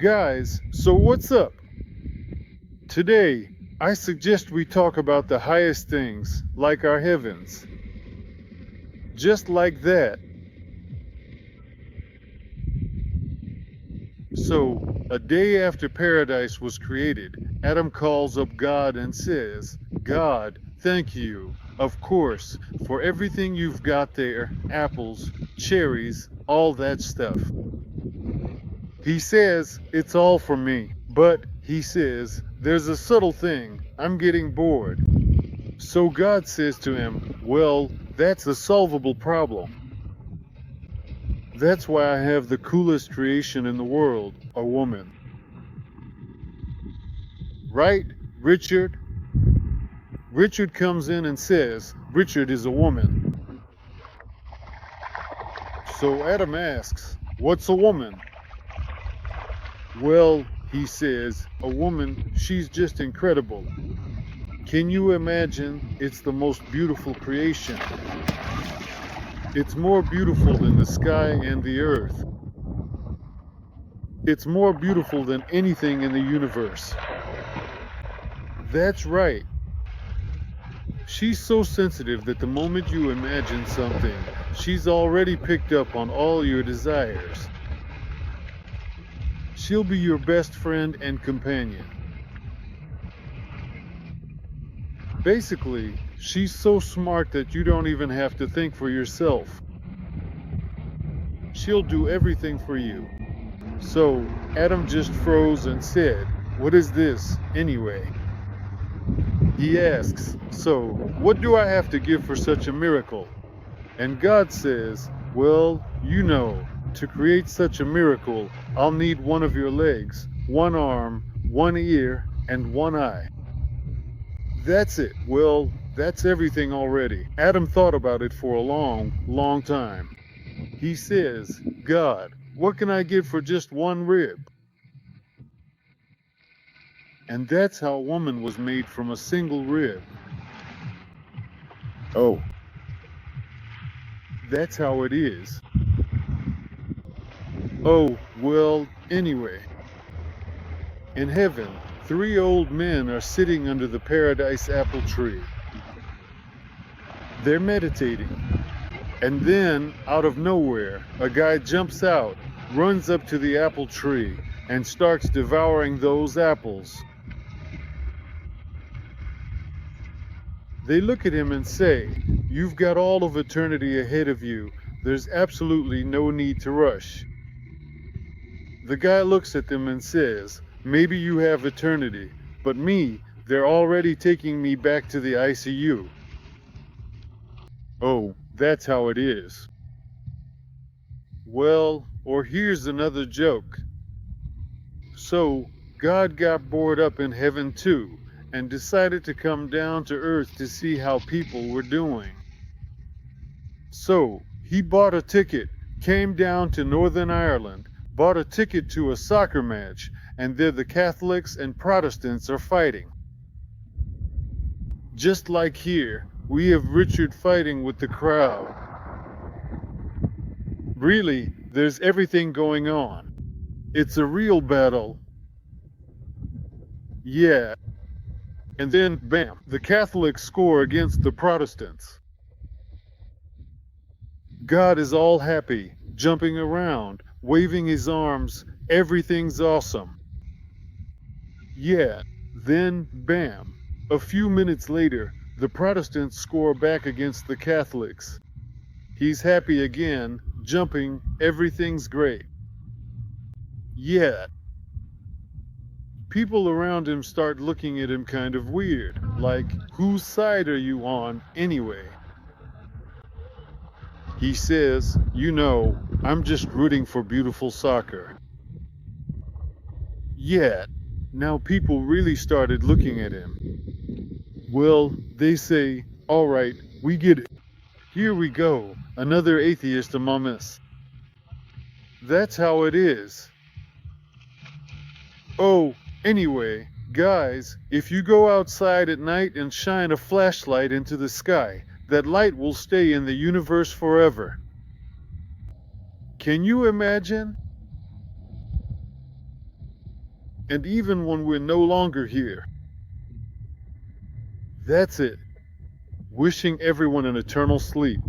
Guys, so what's up? Today, I suggest we talk about the highest things, like our heavens. Just like that. So, a day after paradise was created, Adam calls up God and says, God, thank you, of course, for everything you've got there, apples, cherries, all that stuff. He says, it's all for me, but, he says, there's a subtle thing, I'm getting bored. So God says to him, well, that's a solvable problem. That's why I have the coolest creation in the world, a woman. Right, Richard? Richard comes in and says, Richard is a woman. So Adam asks, what's a woman? Well, he says, a woman, she's just incredible. Can you imagine? It's the most beautiful creation. It's more beautiful than the sky and the earth. It's more beautiful than anything in the universe. That's right. She's so sensitive that the moment you imagine something, she's already picked up on all your desires. She'll be your best friend and companion. Basically, she's so smart that you don't even have to think for yourself. She'll do everything for you. So, Adam just froze and said, what is this, anyway? He asks, so, what do I have to give for such a miracle? And God says, well, you know, to create such a miracle, I'll need one of your legs, one arm, one ear, and one eye. That's it. Well, that's everything already. Adam thought about it for a long time. He says, God, what can I give for just one rib? And that's how a woman was made, from a single rib. Oh. That's how it is. Oh, well, anyway. In heaven, 3 old men are sitting under the paradise apple tree. They're meditating. And then, out of nowhere, a guy jumps out, runs up to the apple tree, and starts devouring those apples. They look at him and say, you've got all of eternity ahead of you. There's absolutely no need to rush. The guy looks at them and says, maybe you have eternity, but me, they're already taking me back to the ICU. Oh, that's how it is. Well, or here's another joke. So, God got bored up in heaven too, and decided to come down to earth to see how people were doing. So, he bought a ticket, came down to Northern Ireland, bought a ticket to a soccer match, and there the Catholics and Protestants are fighting. Just like here, we have Richard fighting with the crowd. Really, there's everything going on. It's a real battle. Yeah. And then, bam, the Catholics score against the Protestants. God is all happy, jumping around, waving his arms, everything's awesome. Yeah, then, bam, a few minutes later, the Protestants score back against the Catholics. He's happy again, jumping, everything's great. Yeah. People around him start looking at him kind of weird, like, whose side are you on, anyway? He says, you know, I'm just rooting for beautiful soccer. Yeah, now people really started looking at him. Well, they say, all right, we get it. Here we go, another atheist among us. That's how it is. Oh, anyway, guys, if you go outside at night and shine a flashlight into the sky, that light will stay in the universe forever. Can you imagine? and even when we're no longer here. That's it. Wishing everyone an eternal sleep.